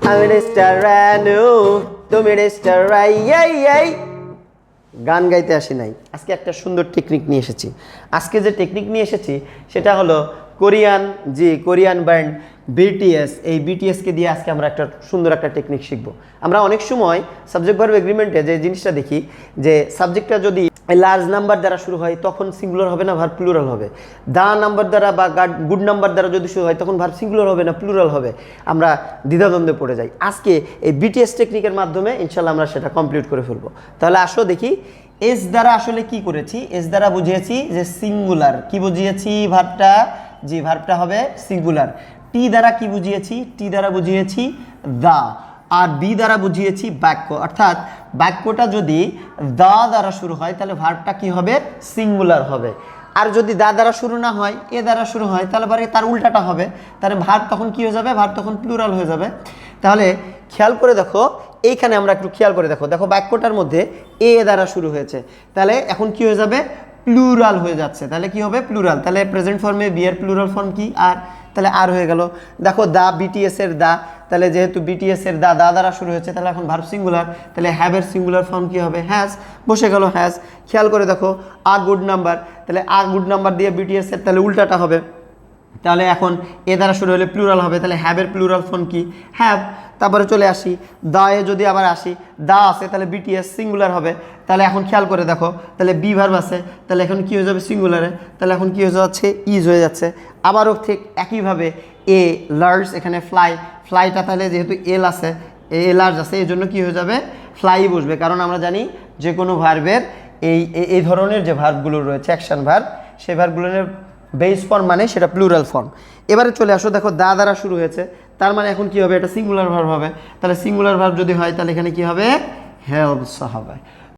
আমি মিস্টার রানু, তুমি মিস্টার রাই। গান গাইতে আসি নাই, আজকে একটা সুন্দর টেকনিক নিয়ে এসেছি। আজকে যে টেকনিক নিয়ে এসেছি সেটা হলো কোরিয়ান ব্যান্ড বিটিএস। এই বিটিএসকে দিয়ে আজকে আমরা একটা সুন্দর একটা টেকনিক শিখব। আমরা অনেক সময় সাবজেক্ট ভার্ব এগ্রিমেন্টে যে জিনিসটা দেখি যে সাবজেক্টটা যদি লার্জ নাম্বার দ্বারা শুরু হয় তখন সিঙ্গুলার হবে না, ভার্ব প্লুরাল হবে। দা নাম্বার দ্বারা বা গুড নাম্বার দ্বারা যদি শুরু হয় তখন ভার্ব সিঙ্গুলার হবে না প্লুরাল হবে। আমরা দ্বিধাদ্বন্দ্বে পড়ে যাই। আজকে এই বিটিএস টেকনিকের মাধ্যমে ইনশাল্লাহ আমরা সেটা কমপ্লিট করে ফেলবো। তাহলে আসো দেখি এস দ্বারা আসলে কি করেছি। এস দ্বারা বুঝিয়েছি যে সিঙ্গুলার। কি বুঝিয়েছি? ভার্বটা, জি ভার্বটা হবে সিঙ্গুলার। টি দ্বারা কি বুঝিয়েছি? টি দ্বারা বুঝিয়েছি দা। আর বি দ্বারা বুঝিয়েছি বাক্য। অর্থাৎ বাক্যটা যদি দা দ্বারা শুরু হয় তাহলে ভার্বটা কি হবে? সিঙ্গুলার হবে। আর যদি দা দ্বারা শুরু না হয়, এ দ্বারা শুরু হয়, তাহলে পরে তার উল্টাটা হবে। তাহলে ভার্ব তখন কি হয়ে যাবে? ভার্ব তখন প্লুরাল হয়ে যাবে। তাহলে খেয়াল করে দেখো, এইখানে আমরা একটু খেয়াল করে দেখো, দেখো বাক্যটার মধ্যে এ দ্বারা শুরু হয়েছে, তাহলে এখন কি হয়ে যাবে? প্লুরাল হয়ে যাচ্ছে। তাহলে কি হবে? প্লুরাল। তাহলে প্রেজেন্ট ফর্মে বি এর প্লুরাল ফর্ম কি? আর। তাহলে আর হয়ে গেল। দেখো দা বিটিএস এর দা, তাহলে যেহেতু বিটিএস এর দা দ্বারা শুরু হয়েছে তাহলে এখন ভার্ব সিঙ্গুলার, তাহলে হ্যাভ এর সিঙ্গুলার ফর্ম কি হবে? হ্যাজ। বসে গেল হ্যাজ। খেয়াল করে দেখো আ গুড নাম্বার, তাহলে আ গুড নাম্বার দিয়ে বিটিএস এর তাহলে উল্টাটা হবে। তাহলে এখন এ দ্বারা শুরু হলে প্লুরাল হবে, তাহলে হ্যাভের প্লুরাল ফর্ম কি? হ্যাভ। তারপরে চলে আসি দা এ, যদি আবার আসি দা আছে তাহলে বিটিএস সিঙ্গুলার হবে। তাহলে এখন খেয়াল করে দেখো, তাহলে বি ভার্ব আছে, তাহলে এখন কি হয়ে যাবে? সিঙ্গুলারে। তাহলে এখন কি হয়ে যাচ্ছে? ইজ হয়ে যাচ্ছে। আবারও ঠিক একইভাবে এ লার্জ, এখানে ফ্লাই, ফ্লাইটা তাহলে যেহেতু এল আছে, এ লার্জ আছে, এই জন্য কি হয়ে যাবে? ফ্লাই বসবে। কারণ আমরা জানি যে কোনো ভার্বের এই ধরনের যে ভার্বগুলো রয়েছে অ্যাকশন ভার্ব, সেই ভার্বগুলোর বেস ফর্ম মানে সেটা প্লুরাল ফর্ম। এবারে চলে আসো, দেখো দা দ্বারা শুরু হয়েছে, তার মানে এখন কি হবে? এটা সিঙ্গুলার ভার্ব হবে। তাহলে সিঙ্গুলার ভার্ব যদি হয় তাহলে এখানে কি হবে? হেল্পস হবে।